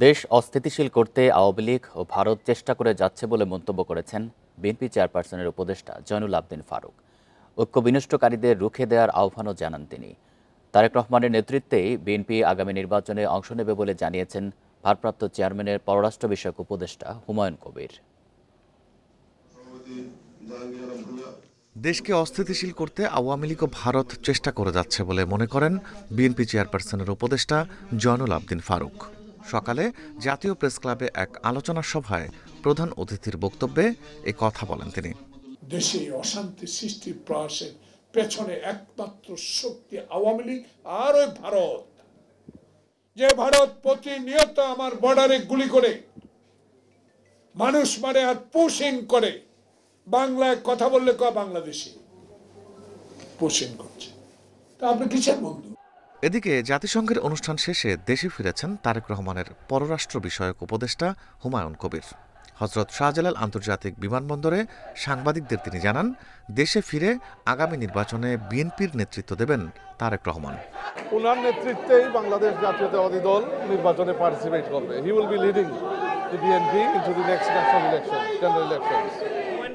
দেশ অস্থিতিশীল করতে আওয়ামী লীগ ও ভারত চেষ্টা করে যাচ্ছে বলে মন্তব্য করেছেন বিএনপি চেয়ারপারসনের উপদেষ্টা জয়নুল আবদিন ফারুক। ঐক্য বিনষ্টকারীদের রুখে দেওয়ার আহ্বানও জানান তিনি। তারেক রহমানের নেতৃত্বেই বিএনপি আগামী নির্বাচনে অংশ নেবে বলে জানিয়েছেন ভারপ্রাপ্ত চেয়ারম্যানের পররাষ্ট্র বিষয়ক উপদেষ্টা হুমায়ুন কবির। দেশকে অস্থিতিশীল করতে আওয়ামী লীগ ও ভারত চেষ্টা করে যাচ্ছে বলে মনে করেন বিএনপি চেয়ারপারসনের উপদেষ্টা জয়নুল আবদিন ফারুক। সকালে জাতীয় প্রেস ক্লাবে এক আলোচনা সভায় প্রধান অতিথির বক্তব্যে এ কথা বলেন তিনি। দেশে অশান্তি সৃষ্টির প্রয়াসের পেছনে একমাত্র শক্তি আওয়ামী লীগ আর ওই ভারত, যে ভারত প্রতিনিয়ত আমার বর্ডারে গুলি করে মানুষ মারে আর পুশিং করে। বাংলায় কথা বললে বাংলাদেশে পুশিং করছে, তা আপনি কিসের বন্ধু? এদিকে জাতিসংঘের অনুষ্ঠান শেষে দেশে ফিরেছেন তারেক রহমানের পররাষ্ট্র বিষয়ক উপদেষ্টা হুমায়ুন কবির। হযরত শাহজালাল আন্তর্জাতিক বিমানবন্দরে সাংবাদিকদের তিনি জানান, দেশে ফিরে আগামী নির্বাচনে বিএনপির নেতৃত্ব দেবেন তারেক রহমান। ওনার নেতৃত্বেই বাংলাদেশ জাতীয়তাবাদী দল নির্বাচনে পার্টিসিপেট করবে। He will be leading the BNP into the next national election, general election.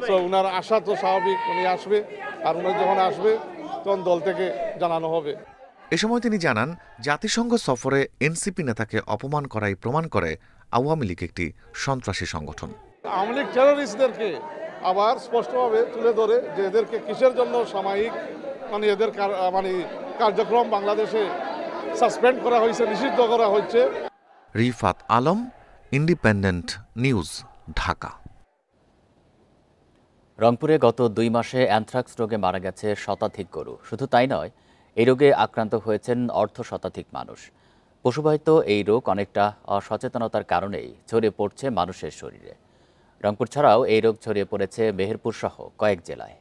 So ওনার আশা তো স্বাভাবিক, উনি আসবে, আর উনি যখন আসবে তখন দল থেকে জানানো হবে। এ সময় তিনি জানান, জাতিসংঘ সফরে এনসিপি নেতাকে অপমান করাই প্রমাণ করে আওয়ামী লীগ একটি সন্ত্রাসী সংগঠন। আওয়ামী লীগ টেররিস্টদেরকে আবার স্পষ্টভাবে তুলে ধরে যে এদেরকে কিসের জন্য সাময়িক এদের কার্যক্রম বাংলাদেশে সাসপেন্ড করা হয়েছে, নিষিদ্ধ করা হচ্ছে। Rifat Alam, independent News, Dhaka. রংপুরে গত 2 মাসে অ্যানথ্রাক্স রোগে মারা গেছে শতাধিক গরু। শুধু তাই নয়, এই রোগে আক্রান্ত হয়েছেন অর্ধশতাধিক মানুষ। পশুবাহিত এই রোগ অনেকটা অসচেতনতার কারণেই ছড়িয়ে পড়ছে মানুষের শরীরে। রংপুর ছাড়াও এই রোগ ছড়িয়ে পড়েছে মেহেরপুর সহ কয়েক জেলায়।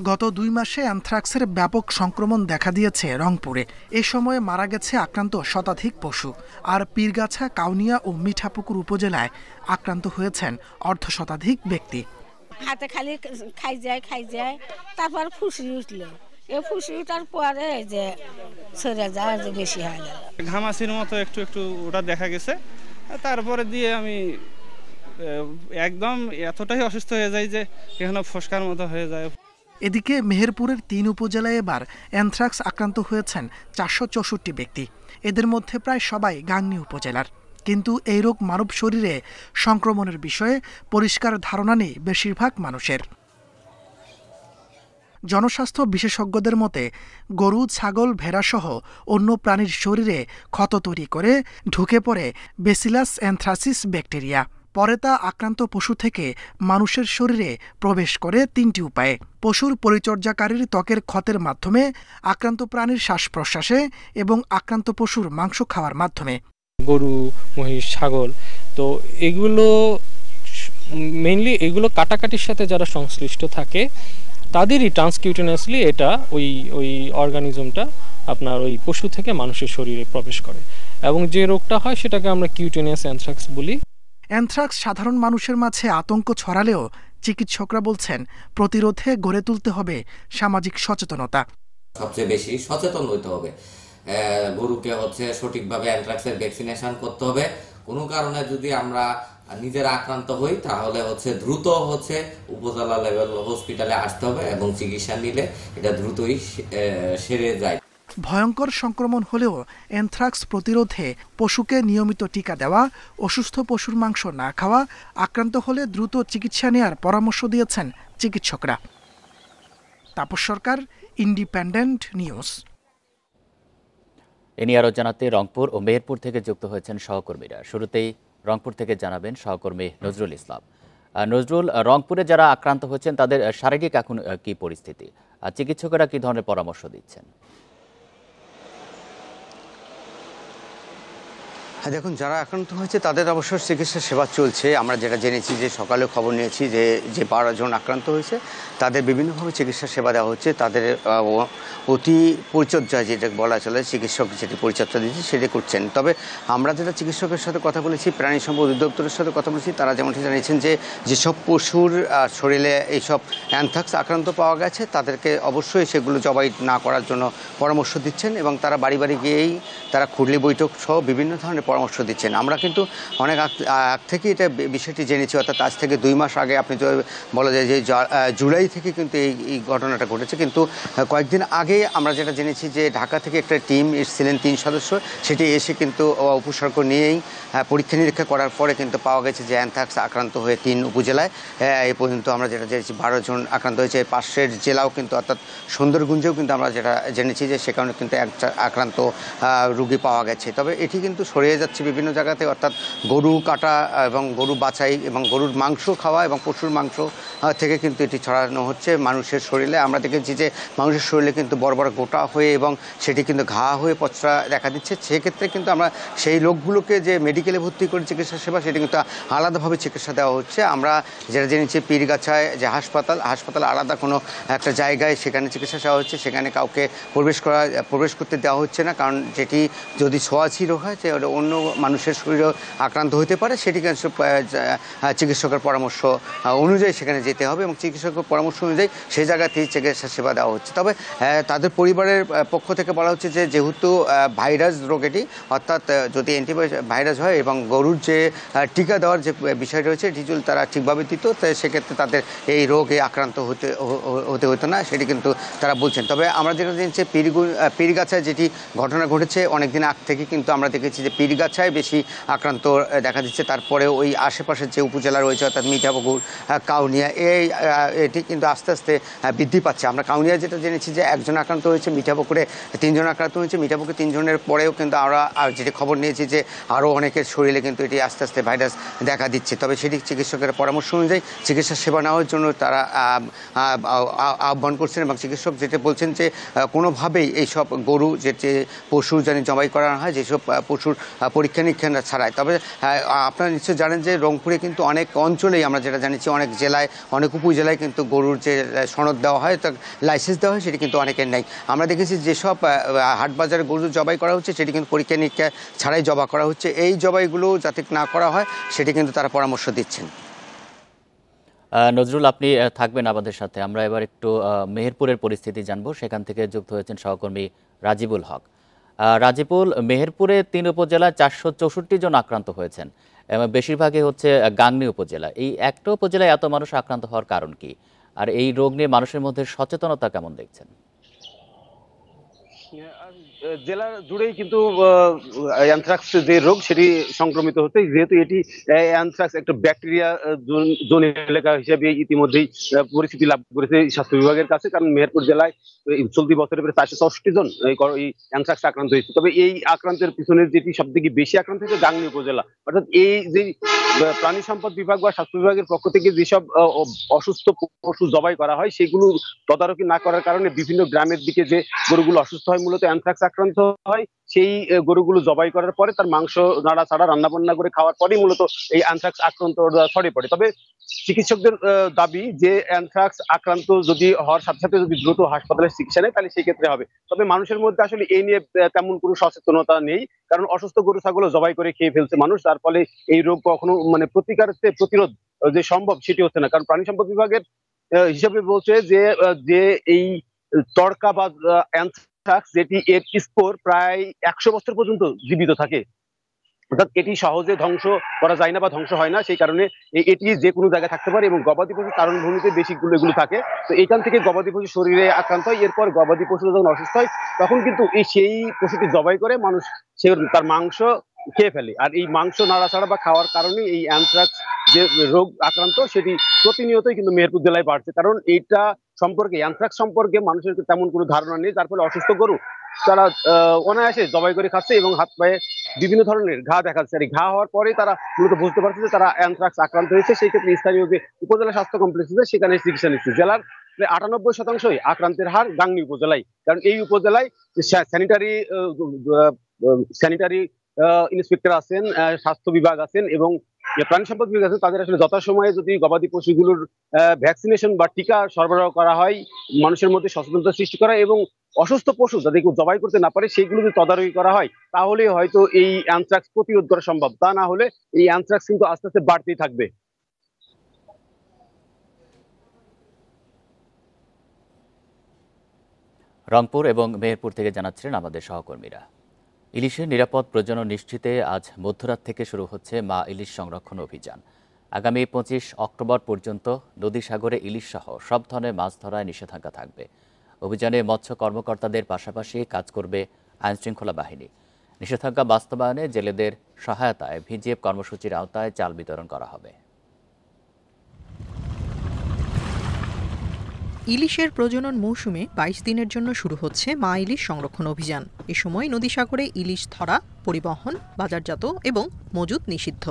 গত 2 মাসে অ্যানথ্রাক্সের ব্যাপক সংক্রমণ দেখা দিয়েছে রংপুরে। এ সময়ে মারা গেছে আক্রান্ত শতাধিক পশু। আর পীরগাছা, কাউনিয়া ও মিঠাপুকুর উপজেলায় আক্রান্ত হয়েছেন অর্ধশতাধিক ব্যক্তি। হাতে খালি খাই যায়, তারপর ফুসি উঠলো। এ ফুসি উঠার পরে যে সরে যায়, যে বেশি হয়ে গেল, ঘামাচির মতো একটু একটু ওটা দেখা গেছে। তারপরে দিয়ে আমি একদম এতটাই অসুস্থ হয়ে যাই যে এখানে ফোসকার মতো হয়ে যায়। এদিকে মেহেরপুরের 3 উপজেলায় এবার অ্যানথ্রাক্স আক্রান্ত হয়েছেন 464 ব্যক্তি। এদের মধ্যে প্রায় সবাই গাংনী উপজেলার। কিন্তু এই রোগ মানব শরীরে সংক্রমণের বিষয়ে পরিষ্কার ধারণা নেই বেশিরভাগ মানুষের। জনস্বাস্থ্য বিশেষজ্ঞদের মতে, গরু, ছাগল, ভেড়াসহ অন্য প্রাণীর শরীরে ক্ষত তৈরি করে ঢুকে পড়ে ব্যাসিলাস অ্যানথ্রাসিস ব্যাকটেরিয়া। পরে তা আক্রান্ত পশু থেকে মানুষের শরীরে প্রবেশ করে 3টি উপায়ে: পশুর পরিচর্যাকারীর ত্বকের ক্ষতের মাধ্যমে, আক্রান্ত প্রাণীর শ্বাস প্রশ্বাসে এবং আক্রান্ত পশুর মাংস খাওয়ার মাধ্যমে। গরু, মহিষ, ছাগল, তো এগুলো মেইনলি এগুলো কাটাকাটির সাথে যারা সংশ্লিষ্ট থাকে তাদেরই ট্রান্সকিউটেনিয়াসলি এটা ওই অর্গানিজমটা আপনার ওই পশু থেকে মানুষের শরীরে প্রবেশ করে, এবং যে রোগটা হয় সেটাকে আমরা কিউটেনিয়াস অ্যানথ্রাক্স বলি। অ্যানথ্রাক্স সাধারণ মানুষের মাঝে আতঙ্ক ছড়ালেও চিকিৎসকরা বলছেন, প্রতিরোধে গড়ে তুলতে হবে সামাজিক সচেতনতা। সবচেয়ে বেশি সচেতন হতে হবে। গরুকে সঠিকভাবে অ্যানথ্রাক্সের ভ্যাকসিনেশন করতে হবে। কোনো কারণে যদি আমরা নিজেরা আক্রান্ত হই তাহলে দ্রুত উপজেলা লেভেল হসপিটালে আসতে হবে এবং চিকিৎসা নিলে এটা দ্রুতই সেরে যায়। ভয়ঙ্কর সংক্রমণ হলেও অ্যানথ্রাক্স প্রতিরোধে পশুকে নিয়মিত টিকা দেওয়া, অসুস্থ পশুর মাংস না খাওয়া, আক্রান্ত হলে দ্রুত চিকিৎসা নেওয়ার পরামর্শ দিয়েছেন চিকিৎসকরা। তাপস সরকার, ইন্ডিপেন্ডেন্ট নিউজ। এ নিয়ে আরও জানাতে রংপুর ও মেহেরপুর থেকে যুক্ত হয়েছেন সহকর্মীরা। শুরুতেই রংপুর থেকে জানাবেন সহকর্মী নজরুল ইসলাম। নজরুল, রংপুরে যারা আক্রান্ত হয়েছেন তাদের শারীরিক এখন কি পরিস্থিতি, আর চিকিৎসকেরা কি ধরনের পরামর্শ দিচ্ছেন? হ্যাঁ, দেখুন, যারা আক্রান্ত হয়েছে তাদের অবশ্য চিকিৎসা সেবা চলছে। আমরা যেটা জেনেছি যে সকালে খবর নিয়েছি যে 12 জন আক্রান্ত হয়েছে তাদের বিভিন্নভাবে চিকিৎসা সেবা দেওয়া হচ্ছে। তাদের অতি পরিচর্যা যেটা বলা চলে, চিকিৎসক যেটি পরিচর্যা দিচ্ছে সেটি করছেন। তবে আমরা যেটা চিকিৎসকের সাথে কথা বলেছি, প্রাণী সম্পদ অধিদপ্তরের সাথে কথা বলেছি, তারা যেমনটি জানিয়েছেন যে যেসব পশুর শরীরে এইসব অ্যানথ্রাক্স আক্রান্ত পাওয়া গেছে তাদেরকে অবশ্যই সেগুলো জবাই না করার জন্য পরামর্শ দিচ্ছেন এবং তারা বাড়ি বাড়ি গিয়েই তারা খুরলি বৈঠক সহ বিভিন্ন ধরনের পরামর্শ দিচ্ছেন। আমরা কিন্তু অনেক আগ থেকে এটা বিষয়টি জেনেছি, অর্থাৎ আজ থেকে 2 মাস আগে আপনি তো বলা যায় যে জুলাই থেকে কিন্তু এই ঘটনাটা ঘটেছে। কিন্তু কয়েকদিন আগে আমরা যেটা জেনেছি যে ঢাকা থেকে একটা টিম এসেছিলেন 3 সদস্য, সেটি এসে কিন্তু উপসর্গ নিয়েই পরীক্ষা নিরীক্ষা করার পরে কিন্তু পাওয়া গেছে যে অ্যানথ্রাক্স আক্রান্ত হয়ে 3 উপজেলায় এই পর্যন্ত আমরা যেটা জেনেছি 12 জন আক্রান্ত হয়েছে। পাশের জেলাও কিন্তু অর্থাৎ সুন্দরগঞ্জেও কিন্তু আমরা যেটা জেনেছি যে সেখানে কিন্তু একটা আক্রান্ত রোগী পাওয়া গেছে। তবে এটি কিন্তু ছড়িয়ে যাচ্ছে বিভিন্ন জায়গাতে, অর্থাৎ গরু কাটা এবং গরু বাছাই এবং গরুর মাংস খাওয়া এবং পশুর মাংস থেকে কিন্তু এটি ছড়ানো হচ্ছে মানুষের শরীরে। আমরা দেখেছি যে মানুষের শরীরে কিন্তু বড় বড় গোটা হয়ে এবং সেটি কিন্তু ঘা হয়ে পচরা দেখা দিচ্ছে। সেক্ষেত্রে কিন্তু আমরা সেই লোকগুলোকে যে মেডিকেলে ভর্তি করে চিকিৎসা সেবা সেটি কিন্তু আলাদাভাবে চিকিৎসা দেওয়া হচ্ছে। আমরা যেটা জেনেছি পীরগাছায় যে হাসপাতাল আলাদা কোনো একটা জায়গায় সেখানে চিকিৎসা সেবা হচ্ছে, সেখানে কাউকে প্রবেশ করতে দেওয়া হচ্ছে না, কারণ যেটি যদি ছোঁয়াছি রোগ হয় যে অন্য মানুষের শরীরেও আক্রান্ত হতে পারে, সেটিকে চিকিৎসকের পরামর্শ অনুযায়ী সেখানে যেতে হবে এবং চিকিৎসকের পরামর্শ অনুযায়ী সেই জায়গাতেই চিকিৎসা সেবা দেওয়া হচ্ছে। তবে তাদের পরিবারের পক্ষ থেকে বলা হচ্ছে যে যেহেতু ভাইরাস রোগ এটি, অর্থাৎ যদি ভাইরাস হয় এবং গরুর যে টিকা দেওয়ার যে বিষয় রয়েছে এটি যদি তারা ঠিকভাবে দিত সেক্ষেত্রে তাদের এই রোগে আক্রান্ত হতে হতো না, সেটি কিন্তু তারা বলছেন। তবে আমরা যেটা জেনেছি পীরগাছায় যেটি ঘটনা ঘটেছে অনেকদিন আগ থেকে কিন্তু আমরা দেখেছি যে পীরগাছায় বেশি আক্রান্ত দেখা দিচ্ছে। তারপরে ওই আশেপাশের যে উপজেলা রয়েছে অর্থাৎ মিঠাপুকুর, কাউনিয়া, এটি কিন্তু আস্তে আস্তে বৃদ্ধি পাচ্ছে। আমরা কাউনিয়া যেটা জেনেছি যে 1 জন আক্রান্ত হয়েছে, মিঠাপুকুরে 3 জন আক্রান্ত হয়েছে। মিঠাপুকুরে 3 জনের পরেও কিন্তু আমরা যেটি খবর নিয়েছি যে আরও অনেকের শরীরে কিন্তু এটি আস্তে আস্তে ভাইরাস দেখা দিচ্ছে। তবে সেটি চিকিৎসকের পরামর্শ অনুযায়ী চিকিৎসা সেবা নেওয়ার জন্য তারা আহ্বান করছেন এবং চিকিৎসক যেটা বলছেন যে কোনোভাবেই এইসব গরু যে পশু যেন জবাই করা হয়, যেসব পশুর পরীক্ষা নিরীক্ষা ছাড়ায়। তবে আপনারা নিশ্চয়ই জানেন যে রংপুরে কিন্তু অনেক অঞ্চলেই আমরা যেটা জানিছি অনেক জেলায় অনেক উপজেলায় কিন্তু গরুর যে সনদ দেওয়া হয়, লাইসেন্স দেওয়া হয়, সেটি কিন্তু অনেকের নেই। আমরা দেখেছি যেসব হাট বাজারে গরু জবাই করা হচ্ছে সেটি কিন্তু পরীক্ষা নিরীক্ষা ছাড়াই জবাই করা হচ্ছে। এই জবাইগুলো যাতে না করা হয় সেটি কিন্তু তারা পরামর্শ দিচ্ছেন। নজরুল, আপনি থাকবেন আমাদের সাথে। আমরা এবার একটু মেহেরপুরের পরিস্থিতি জানবো। সেখান থেকে যুক্ত হয়েছেন সহকর্মী রাজিবুল হক। রাজিবুল, মেহেরপুরে 3 উপজেলায় 464 জন আক্রান্ত হয়েছেন এবং বেশিরভাগই হচ্ছে গাংনী উপজেলা। এই একটা উপজেলায় এত মানুষ আক্রান্ত হওয়ার কারণ কি, আর এই রোগ নিয়ে মানুষের মধ্যে সচেতনতা কেমন দেখছেন? জেলা জুড়েই কিন্তু অ্যানথ্রাক্স যে রোগ সেটি সংক্রমিত হচ্ছে, যেহেতু এটি অ্যানথ্রাক্স একটা ব্যাকটেরিয়া জোন এলাকা হিসেবে ইতিমধ্যেই পরিস্থিতি লাভ করেছে স্বাস্থ্য বিভাগের কাছে। কারণ মেহেরপুর জেলায় চলতি বছরে প্রায় 464 জন এই অ্যানথ্রাক্স আক্রান্ত হয়েছে। তবে এই আক্রান্তের পিছনে যেটি সব থেকে বেশি আক্রান্ত হয়েছে গাংনী উপজেলা। অর্থাৎ এই যে প্রাণী সম্পদ বিভাগ বা স্বাস্থ্য বিভাগের পক্ষ থেকে যেসব অসুস্থ পশু জবাই করা হয় সেগুলো তদারকি না করার কারণে বিভিন্ন গ্রামের দিকে যে গরুগুলো অসুস্থ হয়, মূলত অ্যানথ্রাক্স আক্রান্ত হয়, সেই গরুগুলো জবাই করার পরে তার মাংস নাড়া ছাড়া রান্না বান্না করে খাওয়ার পরেই মূলত এই অ্যানথ্রাক্স আক্রান্ত ছড়িয়ে পড়ে। তবে চিকিৎসকদের দাবি যে অ্যানথ্রাক্স আক্রান্ত যদি হওয়ার সাথে সাথে যদি দ্রুত হাসপাতালে চিকিৎসা নেয় তাহলে সেই ক্ষেত্রে হবে। তবে মানুষের মধ্যে আসলে এই নিয়ে তেমন কোনো সচেতনতা নেই, কারণ অসুস্থ গরু ছাগল জবাই করে খেয়ে ফেলছে মানুষ, তার ফলে এই রোগ কখনো প্রতিরোধ যে সম্ভব সেটি হচ্ছে না। কারণ প্রাণী সম্পদ বিভাগের হিসাবে বলছে যে এই তড়কা বা অ্যানথ্রাক্স যেটি এর স্পোর প্রায় 100 বছর পর্যন্ত জীবিত থাকে, অর্থাৎ এটি সহজে ধ্বংস করা যায় না বা ধ্বংস হয় না। সেই কারণে এটি যে কোনো জায়গায় থাকতে পারে এবং গবাদি পশুর কারণভূমিতে বেশিগুলো এগুলো থাকে। তো এইখান থেকে গবাদি পশু শরীরে আক্রান্ত হয়, এরপর গবাদি পশু যখন অসুস্থ হয় তখন কিন্তু সেই পশুটি জবাই করে মানুষ তার মাংস খেয়ে ফেলে। আর এই মাংস নাড়াচাড়া বা খাওয়ার কারণে এই অ্যানথ্রাক্স যে রোগ আক্রান্ত সেটি প্রতিনিয়তই কিন্তু মেহেরপুর জেলায় বাড়ছে। কারণ এইটা সম্পর্কে অ্যানথ্রাক্স সম্পর্কে মানুষের তেমন কোনো ধারণা নেই, যার ফলে অসুস্থ গরু তারা অনায়াসে জবাই করে খাচ্ছে এবং হাত পায়ে বিভিন্ন ধরনের ঘা দেখা যাচ্ছে। আর ঘা হওয়ার পরে তারা মূলত বুঝতে পারছে যে তারা অ্যানথ্রাক্স আক্রান্ত হয়েছে। সেই ক্ষেত্রে স্থানীয় যে উপজেলা স্বাস্থ্য কমপ্লেক্স আছে সেখানে চিকিৎসা নিচ্ছে। জেলার 98% আক্রান্তের হার গাংনী উপজেলায়, কারণ এই উপজেলায় স্যানিটারি ইন্সপেক্টর আছেন, স্বাস্থ্য বিভাগ আছেন এবং প্রাণী সম্পদ বিভাগ আছে, তাদের আসলে যথাসময়ে যদি গবাদি পশুগুলোর ভ্যাকসিনেশন বা টিকা সরবরাহ করা হয়, মানুষের মধ্যে সচেতনতা সৃষ্টি করা এবং অসুস্থ পশু যাতে কেউ জবাই করতে না পারে সেইগুলো যদি তদারকি করা হয়, তাহলে হয়তো এই অ্যানথ্রাক্স প্রতিরোধ করা সম্ভব। তা না হলে এই অ্যানথ্রাক্স কিন্তু আস্তে আস্তে বাড়তেই থাকবে। রংপুর এবং মেহেরপুর থেকে জানাচ্ছিলেন আমাদের সহকর্মীরা। ইলিশের নিরাপদ প্রজনন নিশ্চিতে আজ মধ্যরাত থেকে শুরু হচ্ছে মা ইলিশ সংরক্ষণ অভিযান। আগামী 25 অক্টোবর পর্যন্ত নদী সাগরে ইলিশ সহ সব ধরনের মাছ ধরায় নিষেধাজ্ঞা থাকবে। অভিযানে মৎস্য কর্মকর্তাদের পাশাপাশি কাজ করবে আইনশৃঙ্খলা বাহিনী। নিষেধাজ্ঞা বাস্তবায়নে জেলেদের সহায়তায় ভিজিএফ কর্মসূচির আওতায় চাল বিতরণ করা হবে। ইলিশের প্রজনন মৌসুমে 22 দিনের জন্য শুরু হচ্ছে মা ইলিশ সংরক্ষণ অভিযান। এ সময় নদী সাগরে ইলিশ ধরা, পরিবহন, বাজারজাত এবং মজুত নিষিদ্ধ।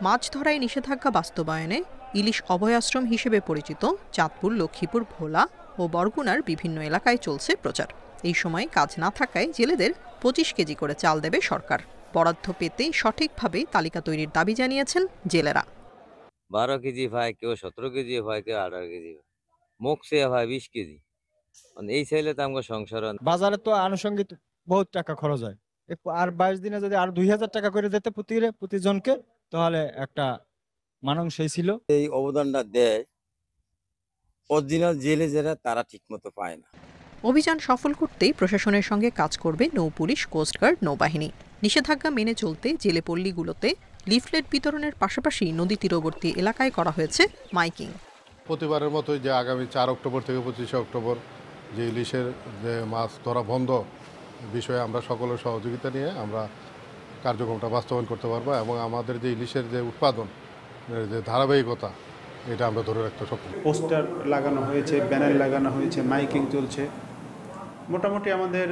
মাছ ধরায় নিষেধাজ্ঞা বাস্তবায়নে ইলিশ অভয়াশ্রম হিসেবে পরিচিত চাঁদপুর, লক্ষ্মীপুর, ভোলা ও বরগুনার বিভিন্ন এলাকায় চলছে প্রচার। এই সময় কাজ না থাকায় জেলেদের 25 কেজি করে চাল দেবে সরকার। বরাদ্দ পেতে সঠিকভাবে তালিকা তৈরির দাবি জানিয়েছেন জেলেরা। 12 কেজি হয়, কেউ 17 কেজি হয়, কেউ 18 কেজি হয়, মুখ সে হয় 20 কেজি। এই ছেলে তো আমার সংসার। বাজারে তো আনুষঙ্গিক বহুত টাকা খরচ হয়, আর 22 দিনে যদি আর 2000 টাকা করে দিতে প্রতিজনকে, তাহলে একটা মানানসই ছিল। এই অবদানটা দেয় অরিজিনাল জেলে যারা, তারা ঠিক মতো পায় না। অভিযান সফল করতেই প্রশাসনের সঙ্গে কাজ করবে নৌ পুলিশ, কোস্টগার্ড, নৌবাহিনী। নিষেধাজ্ঞা মেনে চলতে জেলে পল্লীগুলোতে লিফলেট বিতরণের পাশাপাশি নদী তীরবর্তী এলাকায় করা হয়েছে মাইকিং। প্রতিবারের মতোই যে আগামী 4 অক্টোবর থেকে 25 অক্টোবর যে ইলিশের যে মাছ ধরা বন্ধ বিষয়ে আমরা সকলের সহযোগিতা নিয়ে আমরা কার্যক্রমটা বাস্তবায়ন করতে পারবো এবং আমাদের যে ইলিশের যে উৎপাদন, যে ধারাবাহিকতা, এটা আমরা ধরে রাখতে সক্ষম। পোস্টার লাগানো হয়েছে, ব্যানার লাগানো হয়েছে, মাইকিং চলছে। মোটামুটি আমাদের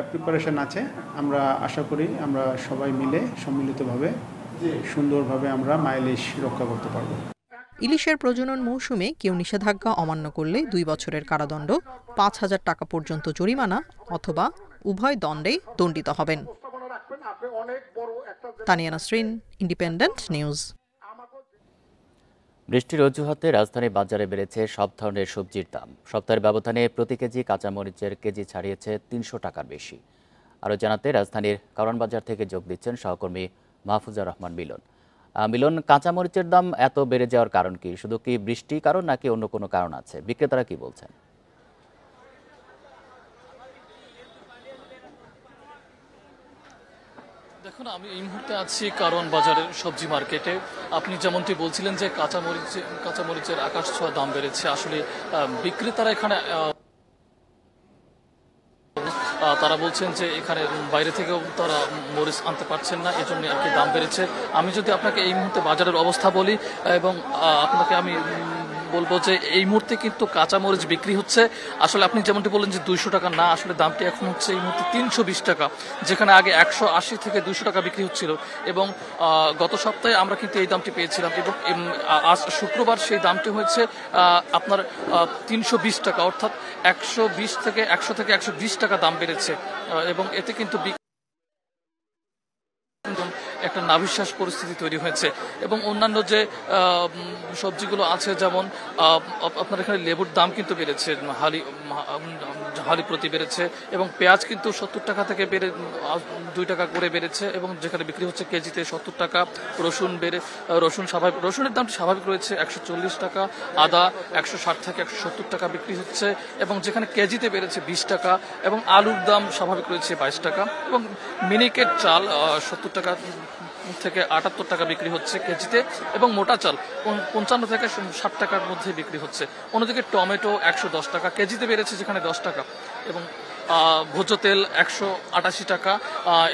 প্রিপারেশন আছে। আমরা আশা করি আমরা সবাই মিলে সম্মিলিতভাবে সুন্দরভাবে আমরা মা ইলিশ রক্ষা করতে পারবো। ইলিশের প্রজনন মৌসুমে কেউ নিষেধাজ্ঞা অমান্য করলে 2 বছরের কারাদণ্ড, 5000 টাকা পর্যন্ত জরিমানা অথবা উভয় দণ্ডে দণ্ডিত হবেন। Tania Nasrin, independent news. বৃষ্টির অজুহাতে রাজধানী বাজারে বেড়েছে সব ধরনের সবজির দাম। সপ্তাহের ব্যবধানে প্রতি কেজি কাঁচামরিচের কেজি ছাড়িয়েছে 300 টাকার বেশি। আরও জানাতে রাজধানীর কারওয়ান বাজার থেকে যোগ দিচ্ছেন সহকর্মী মাহফুজা রহমান মিলন। মিলন, কাঁচামরিচের দাম এত বেড়ে যাওয়ার কারণ কি? শুধু কি বৃষ্টি কারণ নাকি অন্য কোনো কারণ আছে? বিক্রেতারা কি বলছেন? দেখুন, আমি এই মুহূর্তে আছি কারওয়ান বাজারের সবজি মার্কেটে। আপনি যেমনটি বলছিলেন যে কাঁচামরিচের আকাশ ছোঁয়া দাম বেড়েছে। আসলে বিক্রেতারা এখানে তারা বলছেন যে এখানে বাইরে থেকেও তারা মরিচ আনতে পারছেন না, এজন্য আর কি দাম বেড়েছে। আমি যদি আপনাকে এই মুহূর্তে বাজারের অবস্থা বলি এবং আপনাকে আমি বলবো যে এই মুহূর্তে কিন্তু কাঁচামরিচ বিক্রি হচ্ছে, আসলে আপনি যেমনটি বললেন যে 200 টাকা না, আসলে দামটি এখন হচ্ছে এই মুহূর্তে 320 টাকা, যেখানে আগে 180 থেকে 200 টাকা বিক্রি হচ্ছিল। এবং গত সপ্তাহে আমরা কিন্তু এই দামটি পেয়েছিলাম এবং আজ শুক্রবার সেই দামটি হয়েছে আপনার 320 টাকা, অর্থাৎ 120 থেকে 120 টাকা দাম বেড়েছে। এবং এতে কিন্তু একটা নাভিশ্বাস পরিস্থিতি তৈরি হয়েছে। এবং অন্যান্য যে সবজিগুলো আছে, যেমন আপনার এখানে লেবুর দাম কিন্তু বেড়েছে, হালি প্রতি বেড়েছে, এবং পেঁয়াজ কিন্তু 70 টাকা থেকে বেড়ে 2 টাকা করে বেড়েছে এবং যেখানে বিক্রি হচ্ছে কেজিতে 70 টাকা। রসুনের দামটি স্বাভাবিক রয়েছে 140 টাকা, আদা 160 থেকে 170 টাকা বিক্রি হচ্ছে এবং যেখানে কেজিতে বেড়েছে 20 টাকা, এবং আলুর দাম স্বাভাবিক রয়েছে 22 টাকা, এবং মিনিকেট চাল 70 টাকা থেকে 78 টাকা বিক্রি হচ্ছে কেজিতে, এবং মোটা চাল 55 থেকে 60 টাকার মধ্যে বিক্রি হচ্ছে। অন্যদিকে টমেটো 110 টাকা কেজিতে বেড়েছে, যেখানে 10 টাকা, এবং ভোজ্য তেল 188 টাকা।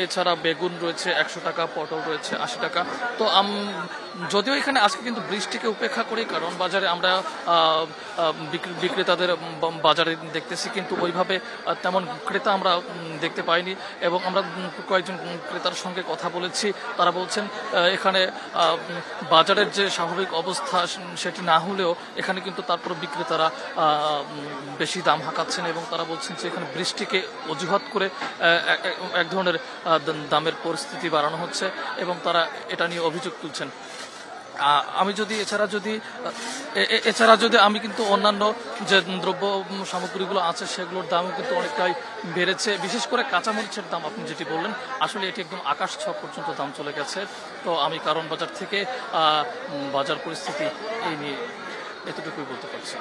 এছাড়া বেগুন রয়েছে 100 টাকা, পটল রয়েছে 80 টাকা। তো যদিও এখানে আজকে কিন্তু বৃষ্টিকে উপেক্ষা করি, কারণ বাজারে আমরা বিক্রেতাদের বাজারে দেখতেছি, কিন্তু ওইভাবে তেমন ক্রেতা আমরা দেখতে পাইনি। এবং আমরা কয়েকজন ক্রেতার সঙ্গে কথা বলেছি, তারা বলছেন এখানে বাজারের যে স্বাভাবিক অবস্থা সেটি না হলেও এখানে কিন্তু তারপর বিক্রেতারা বেশি দাম হাঁকাচ্ছেন এবং তারা বলছেন যে এখানে বৃষ্টি এটিকে অজুহাত করে এক ধরনের দামের পরিস্থিতি বাড়ানো হচ্ছে এবং তারা এটা নিয়ে অভিযোগ তুলছেন। আমি যদি এছাড়া যদি আমি কিন্তু অন্যান্য যে দ্রব্য সামগ্রীগুলো আছে সেগুলোর দামও কিন্তু অনেকটাই বেড়েছে, বিশেষ করে কাঁচামরিচের দাম আপনি যেটি বললেন আসলে এটি একদম আকাশ ছোঁয়া পর্যন্ত দাম চলে গেছে। তো আমি কারণ বাজার থেকে বাজার পরিস্থিতি এই নিয়ে এতটুকুই বলতে পারছি।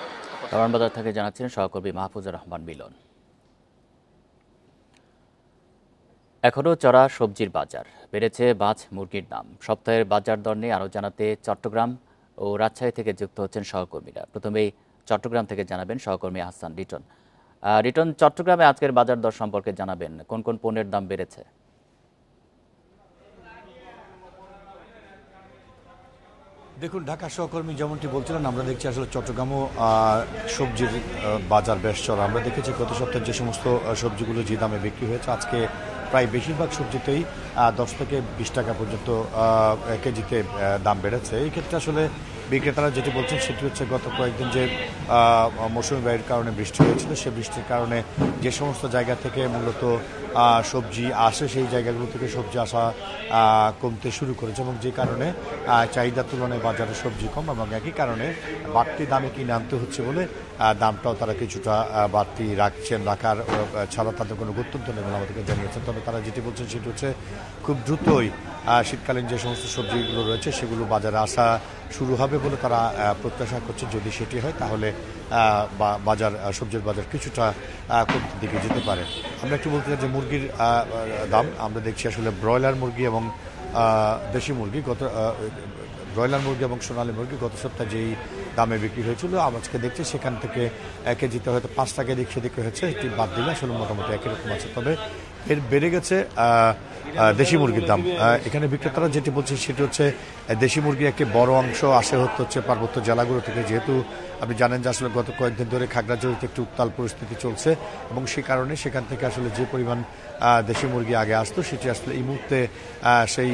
কারণ বাজার থেকে জানাচ্ছেন সহকর্মী মাহফুজুর রহমান মিলন। এখনও চড়া সবজির বাজার, বেড়েছে মাছ মুরগির দাম। সপ্তাহের বাজার দর নিয়ে আরও জানাতে চট্টগ্রাম ও রাজশাহী থেকে যুক্ত হচ্ছেন সহকর্মীরা। প্রথমেই চট্টগ্রাম থেকে জানাবেন সহকর্মী হাসান রিটন। রিটন, চট্টগ্রামে আজকের বাজার দর সম্পর্কে জানাবেন, কোন কোন পণ্যের দাম বেড়েছে? দেখুন, ঢাকা সহকর্মী যেমনটি বলছিলেন, আমরা দেখছি আসলে চট্টগ্রামও সবজির বাজার বেশ চড়া। আমরা দেখেছি গত সপ্তাহে যে সমস্ত সবজিগুলো যে দামে বিক্রি হয়েছে, আজকে প্রায় বেশিরভাগ সবজিতেই 10 থেকে 20 টাকা পর্যন্ত কেজিতে দাম বেড়েছে। এই ক্ষেত্রে আসলে বিক্রেতারা যেটি বলছেন সেটি হচ্ছে গত কয়েকদিন যে মৌসুমি বায়ুর কারণে বৃষ্টি হয়েছিল, সেই বৃষ্টির কারণে যে সমস্ত জায়গা থেকে মূলত সবজি আসে সেই জায়গাগুলো থেকে সবজি আসা কমতে শুরু করেছে এবং যে কারণে চাহিদার তুলনায় বাজারে সবজি কম এবং একই কারণে বাড়তি দামে কিনে আনতে হচ্ছে বলে দামটাও তারা কিছুটা বাড়তি রাখার ছাড়া তাদের কোনো গুরুত্ব নেই বলে আমাদেরকে জানিয়েছেন। তবে তারা যেটি বলছেন সেটি হচ্ছে খুব দ্রুতই শীতকালীন যে সমস্ত সবজিগুলো রয়েছে সেগুলো বাজারে আসা শুরু হবে বলে তারা প্রত্যাশা করছে। যদি সেটি হয় তাহলে সবজির বাজার কিছুটা কমতে দিকে যেতে পারে। আমরা একটু বলতে চাই যে মুরগির দাম আমরা দেখছি আসলে ব্রয়লার মুরগি এবং দেশি মুরগি ব্রয়লার মুরগি এবং সোনালী মুরগি গত সপ্তাহে যেই দামে বিক্রি হয়েছিল আজকে দেখছি সেখান থেকে কেজিতে হয়তো 5 টাকা দিক সেদিক হয়েছে, এটি বাদ দিলে আসলে মোটামুটি একই রকম আছে। তবে এর বেড়ে গেছে দেশি মুরগির দাম। এখানে বিক্রেতারা যেটি বলছে সেটি হচ্ছে দেশি মুরগির একটি বড় অংশ আসে হচ্ছে পার্বত্য জেলাগুলো থেকে, যেহেতু আপনি জানেন যে আসলে গত কয়েকদিন ধরে খাগড়াছড়িতে একটু উত্তাল পরিস্থিতি চলছে এবং সেই কারণে সেখান থেকে আসলে যে পরিমাণ দেশি মুরগি আগে আসতো সেটি আসলে এই মুহূর্তে সেই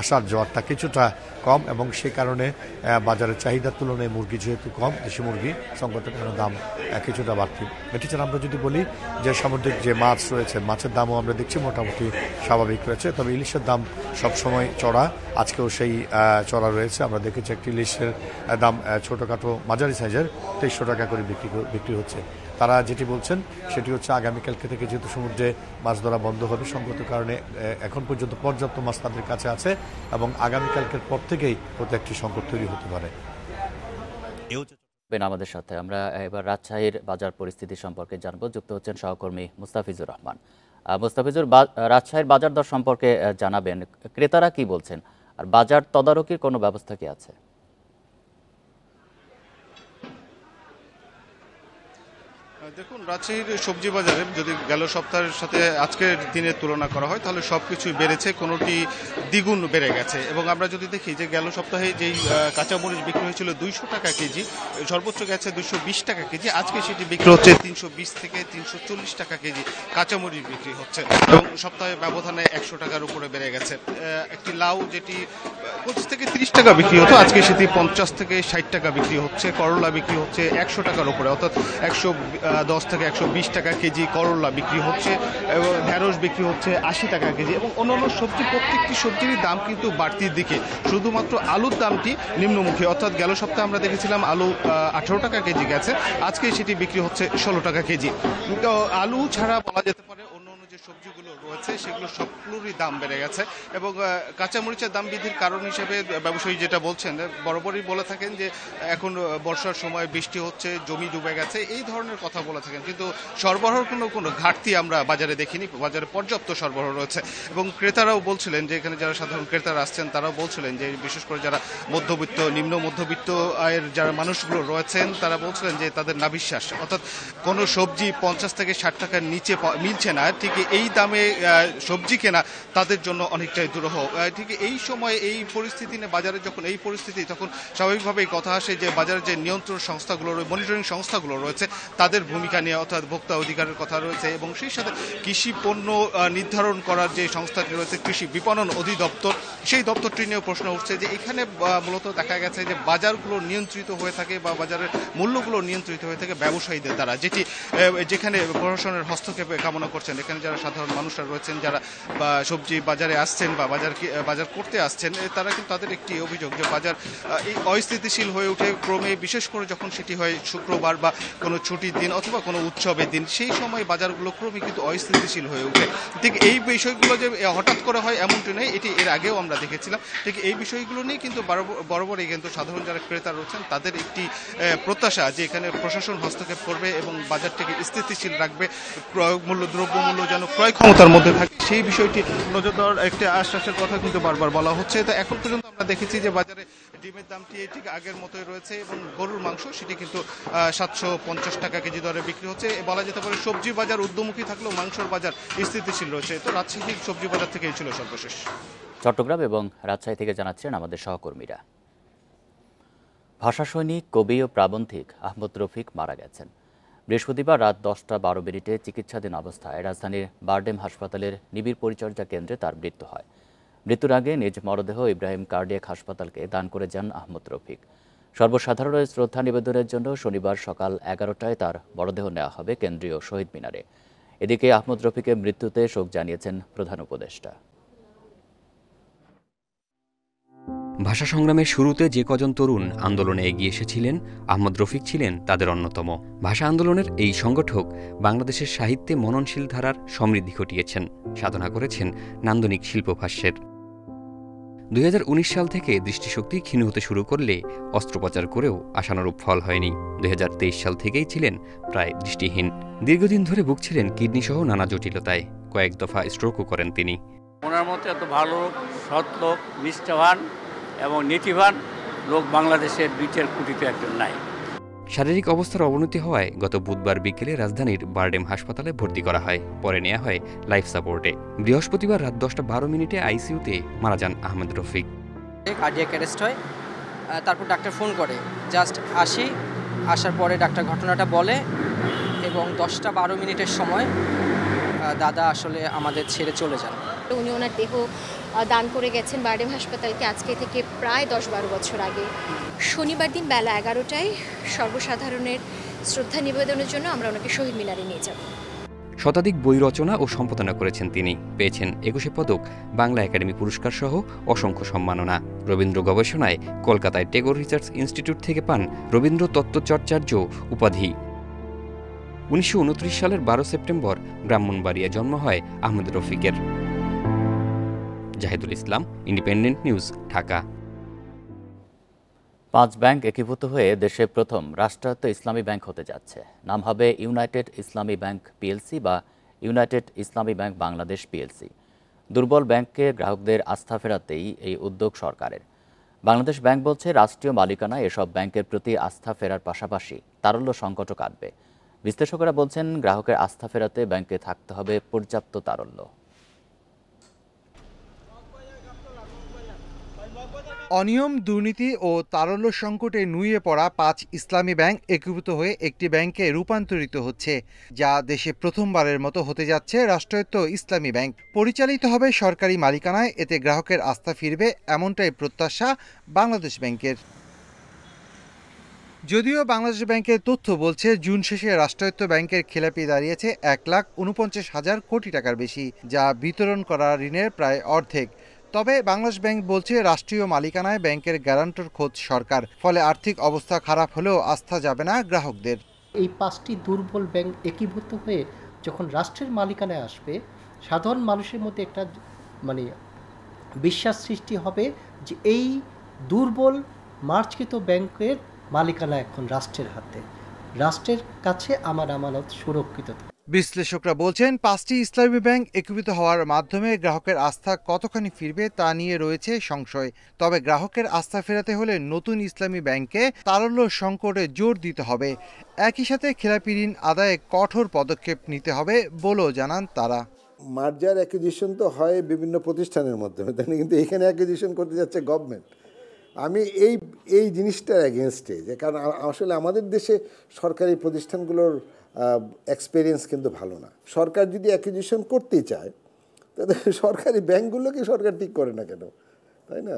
আসার জোয়ারটা কিছুটা কম এবং সেই কারণে বাজারের চাহিদার তুলনায় মুরগি যেহেতু কম, দেশি মুরগি সংকটের কারণে দাম কিছুটা বাড়তি। এটি ছাড়া আমরা যদি বলি যে সামুদ্রিক যে মাছ রয়েছে, মাছের দামও আমরা দেখছি মোটামুটি স্বাভাবিক রয়েছে। তবে ইলিশের দাম সবসময় চড়া, আজকেও সেই চড়া রয়েছে। আমরা দেখেছি একটি ইলিশের দাম ছোটোখাটো মাঝারি সাইজের 2300 টাকা করে বিক্রি হচ্ছে। তারা যেটি বলছেন সেটি হচ্ছে আগামীকালকে থেকে যেহেতু সমুদ্রে মাছ ধরা বন্ধ হবে সংগত কারণে এখন পর্যন্ত পর্যাপ্ত মাছ তাদের কাছে আছে এবং আগামীকালকের পর থেকেই হয়তো একটি সংকট তৈরি হতে পারে। আমাদের সাথে আমরা এবার রাজশাহীর বাজার পরিস্থিতি সম্পর্কে জানবো, যুক্ত হচ্ছেন সহকর্মী মুস্তাফিজুর রহমান। মুস্তাফিজুর, রাজশাহীর বাজার দর সম্পর্কে জানাবেন, ক্রেতারা কি বলছেন আর বাজার তদারকির কোনো ব্যবস্থা কি আছে? দেখুন, রাজশাহীর সবজি বাজারে যদি গেল সপ্তাহের সাথে আজকের দিনের তুলনা করা হয় তাহলে সব কিছুই বেড়েছে, কোনোটি দ্বিগুণ বেড়ে গেছে। এবং আমরা যদি দেখি যে গেল সপ্তাহে যেই কাঁচামরিচ বিক্রি হয়েছিল 200 টাকা কেজি, সর্বোচ্চ গেছে 220 টাকা কেজি, আজকে সেটি বিক্রি হচ্ছে 320 থেকে 340 টাকা কেজি কাঁচামরিচ বিক্রি হচ্ছে এবং সপ্তাহে ব্যবধানে 100 টাকার উপরে বেড়ে গেছে। একটি লাউ যেটি 25 থেকে 30 টাকা বিক্রি হতো আজকে সেটি 50 থেকে 60 টাকা বিক্রি হচ্ছে। করলা বিক্রি হচ্ছে 100 টাকার উপরে, অর্থাৎ 110 থেকে 120 টাকা কেজি করলা বিক্রি হচ্ছে এবং ঢেঁড়স বিক্রি হচ্ছে 80 টাকা কেজি এবং অন্যান্য সবজি প্রত্যেকটি সবজিরই দাম কিন্তু বাড়তির দিকে। শুধুমাত্র আলুর দামটি নিম্নমুখী, অর্থাৎ গেল সপ্তাহে আমরা দেখেছিলাম আলু 18 টাকা কেজি গেছে, আজকে সেটি বিক্রি হচ্ছে 16 টাকা কেজি। তো আলু ছাড়া বলা যেতে পারে অন্যান্য যে সবজিগুলো রয়েছে সেগুলো সবগুলোরই দাম বেড়ে গেছে এবং কাঁচামরিচের দাম বৃদ্ধির কারণ হিসেবে ব্যবসায়ী যেটা বলছেন, বরাবরই বলে থাকেন যে এখন বর্ষার সময় বৃষ্টি হচ্ছে, জমি ডুবে গেছে, এই ধরনের কথা বলে থাকেন, কিন্তু সরবরাহের কোনো ঘাটতি আমরা বাজারে দেখিনি। বাজারে পর্যাপ্ত সরবরাহ রয়েছে এবং ক্রেতারাও বলছিলেন যে এখানে যারা সাধারণ ক্রেতারা আসছেন তারাও বলছিলেন যে বিশেষ করে যারা মধ্যবিত্ত নিম্ন মধ্যবিত্ত আয়ের যারা মানুষগুলো রয়েছেন তারা বলছিলেন যে তাদের নাভিশ্বাস, অর্থাৎ কোনো সবজি 50 থেকে 60 টাকার নিচে মিলছে না, ঠিক এই দামে সবজি কেনা তাদের জন্য অনেকটাই দুরূহ। ঠিক এই সময় এই পরিস্থিতি নিয়ে বাজারে যখন এই পরিস্থিতি, তখন স্বাভাবিকভাবেই কথা আসে যে বাজারের যে নিয়ন্ত্রণ সংস্থাগুলো, মনিটরিং সংস্থাগুলো রয়েছে তাদের ভূমিকা নিয়ে, অর্থাৎ ভোক্তা অধিকারের কথা রয়েছে এবং সেই সাথে কৃষি পণ্য নির্ধারণ করার যে সংস্থাটি রয়েছে কৃষি বিপণন অধিদপ্তর, সেই দপ্তরটি নিয়ে প্রশ্ন উঠছে যে এখানে মূলত দেখা গেছে যে বাজারগুলো নিয়ন্ত্রিত হয়ে থাকে বা বাজারের মূল্যগুলো নিয়ন্ত্রিত হয়ে থাকে ব্যবসায়ীদের দ্বারা, যেখানে প্রশাসনের হস্তক্ষেপ কামনা করছেন। এখানে যারা সাধারণ মানুষরা রয়েছেন, যারা সবজি বাজারে আসছেন বা বাজার করতে আসছেন, তারা কিন্তু তাদের একটি অভিযোগ যে বাজার এই অস্থিতিশীল হয়ে ওঠে ক্রমে, বিশেষ করে যখন সেটি হয় শুক্রবার বা কোনো ছুটির দিন অথবা কোনো উৎসবের দিন, সেই সময় বাজারগুলো ক্রমে কিন্তু অস্থিতিশীল হয়ে ওঠে। ঠিক এই বিষয়গুলো যে হঠাৎ করে হয় এমনটি নয়, এটি এর আগেও আমরা দেখেছিলাম। ঠিক এই বিষয়গুলো নিয়ে কিন্তু বরাবরই কিন্তু সাধারণ যারা ক্রেতা রয়েছেন তাদের একটি প্রত্যাশা যে এখানে প্রশাসন হস্তক্ষেপ করবে এবং বাজারটিকে স্থিতিশীল রাখবে, মূল্য দ্রব্যমূল্য যেন ক্রয় ক্ষমতার মধ্যে থাকে, সেই বিষয়টি নজর দেওয়ার একটি আশ্বাসের কথা কিন্তু বারবার বলা হচ্ছে। তো এখন পর্যন্ত আমরা দেখেছি যে বাজারে ডিমের দামটি ঠিক আগের মতোই রয়েছে এবং গরুর মাংস সেটি কিন্তু 750 টাকা কেজি দরে বিক্রি হচ্ছে। বলা যেতে পারে সবজি বাজার ঊর্ধ্বমুখী থাকলেও মাংসর বাজার স্থিতিশীল রয়েছে। তো রাজশাহী সবজি বাজার থেকে এই ছিল সর্বশেষ। চট্টগ্রাম এবং রাজশাহী থেকে জানাচ্ছেন আমাদের সহকর্মীরা। ভাষা সৈনিক, কবি ও প্রাবন্ধিক আহমদ রফিক মারা গেছেন। বৃহস্পতিবার রাত 10:12 চিকিৎসাধীন অবস্থায় রাজধানীর বারডেম হাসপাতালের নিবিড় পরিচর্যা কেন্দ্রে তার মৃত্যু হয়। মৃত্যুর আগে নিজ মরদেহ ইব্রাহিম কার্ডিয়াক হাসপাতালকে দান করে যান আহমদ রফিক। সর্বসাধারণের শ্রদ্ধা নিবেদনের জন্য শনিবার সকাল 11টায় তার মরদেহ নেওয়া হবে কেন্দ্রীয় শহীদ মিনারে। এদিকে আহমদ রফিকের মৃত্যুতে শোক জানিয়েছেন প্রধান উপদেষ্টা। ভাষা সংগ্রামের শুরুতে যে কজন তরুণ আন্দোলনে এগিয়ে এসেছিলেন, আহমদ রফিক ছিলেন তাদের অন্যতম। ভাষা আন্দোলনের এই সংগঠক বাংলাদেশের সাহিত্যে মননশীল ধারার সমৃদ্ধি ঘটিয়েছেন, সাধনা করেছেন নান্দনিক শিল্পভাষ্যের। 2019 সাল থেকে দৃষ্টিশক্তি ক্ষীণ হতে শুরু করলে অস্ত্রোপচার করেও আশানুরূপ ফল হয়নি। 2023 সাল থেকেই ছিলেন প্রায় দৃষ্টিহীন। দীর্ঘদিন ধরে ভুগছিলেন কিডনিসহ নানা জটিলতায়, কয়েক দফা স্ট্রোকও করেন তিনি। ওনার মতো এত ভালো সৎ লোক, নিষ্ঠাবান এবং নীতিবান লোক বাংলাদেশের 2-4 কোটিতে একজন নাই। শারীরিক অবস্থার অবনতি হওয়ায় গত বুধবার বিকেলে রাজধানীর বারডেম হাসপাতালে ভর্তি করা হয়, পরে নেওয়া হয় লাইফ সাপোর্টে। বৃহস্পতিবার রাত 10:12 আইসিইউতে মারা যান আহমদ রফিক। কার্ডিয়াক অ্যারেস্ট হয়, তারপর ডাক্তার ফোন করে, জাস্ট আসার পরে ডাক্তার ঘটনাটা বলে এবং 10:12 সময় দাদা আসলে আমাদের ছেড়ে চলে যান। উনি ওনার দেহ দান করে গেছেন বারডেম হাসপাতালকে আজকে থেকে প্রায় 10-12 বছর আগে। শনিবার দিন বেলা 11টায় সর্বসাধারণের শ্রদ্ধা নিবেদনের জন্য আমরা ওনাকে শহীদ মিনারে নিয়ে যাব। শতাধিক বই রচনা ও সম্পাদনা করেছেন তিনি। পেয়েছেন 21 পদক, বাংলা একাডেমি পুরস্কার সহ অসংখ্য সম্মাননা। রবীন্দ্র গবেষণায় কলকাতায় টেগোর রিসার্চ ইনস্টিটিউট থেকে পান রবীন্দ্র তত্ত্বচর্যার্য উপাধি। 1929 সালের 12 সেপ্টেম্বর ব্রাহ্মণবাড়িয়ায় জন্ম হয় আহমদ রফিকের। জাহিদুল ইসলাম, ইন্ডিপেন্ডেন্ট নিউজ, ঢাকা। 5 ব্যাংক একীভূত হয়ে দেশের প্রথম রাষ্ট্রায়ত্ত ইসলামী ব্যাংক হতে যাচ্ছে। নাম হবে ইউনাইটেড ইসলামী ব্যাংক পিএলসি বা ইউনাইটেড ইসলামী ব্যাংক বাংলাদেশ পিএলসি। দুর্বল ব্যাংককে গ্রাহকদের আস্থা ফেরাতেই এই উদ্যোগ সরকারের। বাংলাদেশ ব্যাংক বলছে, রাষ্ট্রীয় মালিকানায় এসব ব্যাংকের প্রতি আস্থা ফেরার পাশাপাশি তারল্য সংকটও কাটবে। বিশ্লেষকেরা বলছেন, গ্রাহকের আস্থা ফেরাতে ব্যাংকে থাকতে হবে পর্যাপ্ত তারল্য। অনিয়ম, দুর্নীতি ও তারল্য সংকটে নুয়ে পড়া 5 ইসলামী ব্যাংক একীভূত হয়ে একটি ব্যাংকে রূপান্তরিত হচ্ছে, যা দেশে প্রথমবারের মতো হতে যাচ্ছে রাষ্ট্রায়ত্ত ইসলামী ব্যাংক। পরিচালিত হবে সরকারি মালিকানায়, এতে গ্রাহকের আস্থা ফিরবে, এমনটাই প্রত্যাশা বাংলাদেশ ব্যাংকের। যদিও বাংলাদেশ ব্যাংকের তথ্য বলছে, জুন শেষে রাষ্ট্রায়ত্ত ব্যাংকের খেলাপি দাঁড়িয়েছে 1,49,000 কোটি টাকার বেশি, যা বিতরণ করা ঋণের প্রায় অর্ধেক। তবে বাংলাদেশ ব্যাংক বলছে, রাষ্ট্রীয় মালিকানায় ব্যাংকের গ্যারান্টর খোদ সরকার, ফলে আর্থিক অবস্থা খারাপ হলেও আস্থা যাবে না গ্রাহকদের। এই 5টি দুর্বল ব্যাংক একীভূত হয়ে যখন রাষ্ট্রের মালিকানায় আসবে, সাধারণ মানুষের মধ্যে একটা বিশ্বাস সৃষ্টি হবে যে এই দুর্বল মার্জকৃত ব্যাংকের মালিকানা এখন রাষ্ট্রের হাতে, রাষ্ট্রের কাছে আমার আমানত সুরক্ষিত। বিশ্লেষকরা বলছেন, 5টি ইসলামী ব্যাংক একীভূত হওয়ার মাধ্যমে গ্রাহকের আস্থা কতখানি ফিরবে তা নিয়ে রয়েছে সংশয়। তবে গ্রাহকের আস্থা ফেরাতে হলে নতুন ইসলামী ব্যাংকে তারল্য সংকটে জোর দিতে হবে। একই সাথে খেলাপি ঋণ আদায়ে কঠোর পদক্ষেপ নিতে হবে বলেও জানান তারা। মার্জার অ্যাকুইজিশন তো হয় বিভিন্ন প্রতিষ্ঠানের মাধ্যমে, তাই না? কিন্তু এখানে অ্যাকুইজিশন করতে যাচ্ছে গভর্নমেন্ট। আমি এই জিনিসটার এগেনস্টে, যে কারণ আসলে আমাদের দেশে সরকারি প্রতিষ্ঠানগুলোর এক্সপেরিয়েন্স কিন্তু ভালো না। সরকার যদি অ্যাকুইজিশন করতেই চায় তাহলে সরকারি ব্যাংকগুলোকে সরকার ঠিক করে না কেন, তাই না?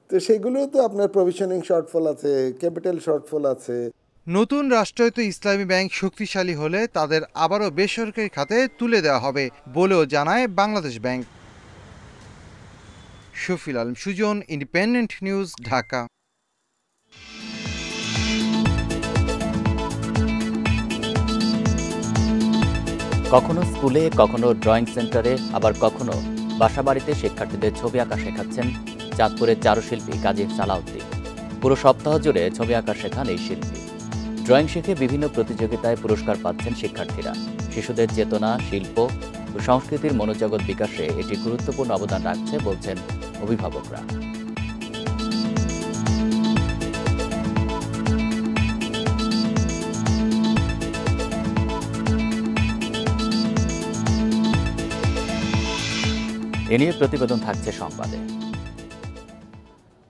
তো সেগুলোও তো আপনার প্রভিশনিং শর্টফল আছে, ক্যাপিটাল শর্টফল আছে। নতুন রাষ্ট্রায়ত্ত ইসলামী ব্যাংক শক্তিশালী হলে তাদের আবারও বেসরকারি খাতে তুলে দেওয়া হবে বলেও জানায় Bangladesh bank. Shafil Alam Sujan, Independent News, Dhaka. কখনো স্কুলে, কখনো ড্রয়িং সেন্টারে, আবার কখনো বাসাবাড়িতে শিক্ষার্থীদের ছবি আঁকা শেখাচ্ছেন চাঁদপুরের চারুশিল্পী কাজী সালাউদ্দিন। পুরো সপ্তাহ জুড়ে ছবি আঁকা শেখান এই শিল্পী। ড্রয়িং শিখে বিভিন্ন প্রতিযোগিতায় পুরস্কার পাচ্ছেন শিক্ষার্থীরা। শিশুদের চেতনা, শিল্প ও সংস্কৃতির মনোজগৎ বিকাশে এটি গুরুত্বপূর্ণ অবদান রাখছে বলছেন অভিভাবকরা। এ নিয়ে প্রতিবেদন থাকছে সংবাদে।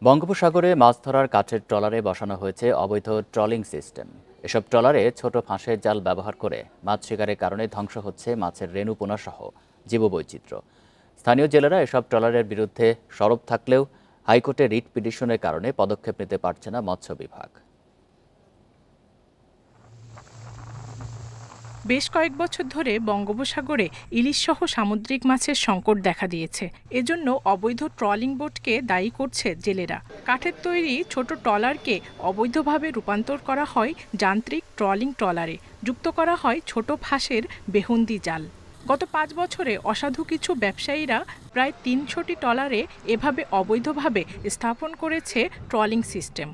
বঙ্গোপসাগরে মাছ ধরার কাঠের ট্রলারে বসানো হয়েছে অবৈধ ট্রলিং সিস্টেম। এসব ট্রলারে ছোট ফাঁসের জাল ব্যবহার করে মাছ শিকারের কারণে ধ্বংস হচ্ছে মাছের রেণুপোনা সহ জীববৈচিত্র্য। স্থানীয় জেলেরা এসব ট্রলারের বিরুদ্ধে সরব থাকলেও হাইকোর্টে রিট পিটিশনের কারণে পদক্ষেপ নিতে পারছে না মৎস্য বিভাগ। বেশ কয়েক বছর ধরে বঙ্গোপসাগরে ইলিশসহ সামুদ্রিক মাছের সংকট দেখা দিয়েছে। এজন্য অবৈধ ট্রলিং বোটকে দায়ী করছে জেলেরা। কাঠের তৈরি ছোট ট্রলারকে অবৈধভাবে রূপান্তর করা হয় যান্ত্রিক ট্রলিং ট্রলারে, যুক্ত করা হয় ছোট ফাঁসের বেহুন্দি জাল। গত 5 বছরে অসাধু কিছু ব্যবসায়ীরা প্রায় 300টি ট্রলারে এভাবে অবৈধভাবে স্থাপন করেছে ট্রলিং সিস্টেম।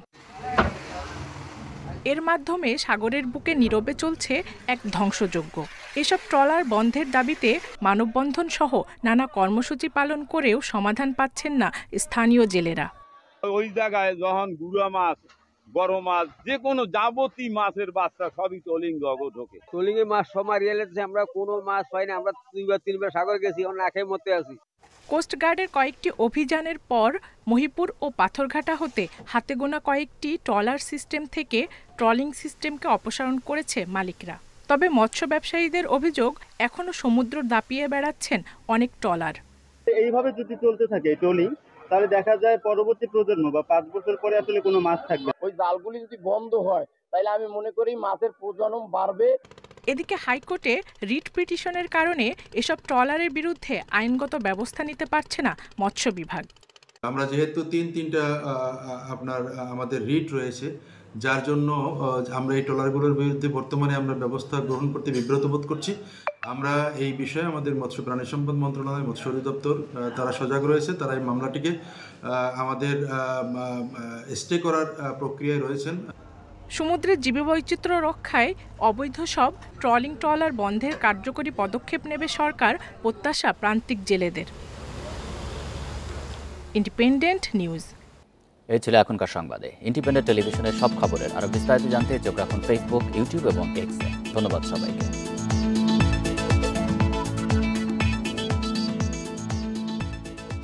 এর মাধ্যমে সাগরের বুকে নীরবে চলছে এক ধ্বংসযজ্ঞ। এসব ট্রলার বন্ধের দাবিতে মানববন্ধন সহ নানা কর্মসূচি পালন করেও সমাধান পাচ্ছেন না স্থানীয় জেলেরা। ওই জায়গায় যখন গুড়া মাছ, বড় মাছ, যে কোনো যাবতীয় মাছের বাচ্চা সবই ট্রলিং ঢোকে। ট্রলিং এ মাছ সব মারিয়ে গেছে, আমরা কোনো মাছ পাই না। আমরা 2-3বার সাগর গেছি, আমরা না খেয়ে মরতে আছি। কোস্টগার্ডের কয়েকটি অভিযানের পর মহিপুর ও পাথরঘাটা হতে হাতে গোনা কয়েকটি ট্রলার সিস্টেম থেকে ট্রলিং সিস্টেমকে অপসারণ করেছে মালিকরা। তবে মৎস্য ব্যবসায়ীদের অভিযোগ, এখনো সমুদ্র দাপিয়ে বেড়াচ্ছেন অনেক ট্রলার। এইভাবে যদি চলতে থাকে ট্রলিং, তাহলে দেখা যায় পরবর্তী প্রজন্ম বা 5 বছর পরে আসলে কোনো মাছ থাকবে। ওই জালগুলি যদি বন্ধ হয় তাহলে আমি মনে করি মাছের প্রজনন বাড়বে। এদিকে হাইকোর্টে রিট পিটিশনের কারণে এসব ট্রলারের বিরুদ্ধে আইনগত ব্যবস্থা নিতে পারছে না মৎস্য বিভাগ। আমরা যেহেতু তিনটা আপনার আমাদের রিট রয়েছে, যার জন্য আমরা এই ট্রলারগুলোর বিরুদ্ধে বর্তমানে আমরা ব্যবস্থা গ্রহণ করতে বিব্রত বোধ করছি। আমরা এই বিষয়ে আমাদের মৎস্য প্রাণী সম্পদ মন্ত্রণালয়, মৎস্য অধিদপ্তর তারা সজাগ রয়েছে। তারা এই মামলাটিকে আমাদের স্টে করার প্রক্রিয়ায় রয়েছেন। সমুদ্রের জীববৈচিত্র্য রক্ষায় অবৈধ সব ট্রলিং ট্রলার বন্ধের কার্যকরী পদক্ষেপ নেবে সরকার, প্রত্যাশা প্রান্তিক জেলেদের। Independent news. এই ছিল এখনকার সংবাদে। ইন্ডিপেন্ডেন্ট টেলিভিশনের সব খবরের আরো বিস্তারিত জানতে চোখ রাখুন ফেসবুক, ইউটিউব এবং এক্সে। ধন্যবাদ সবাইকে।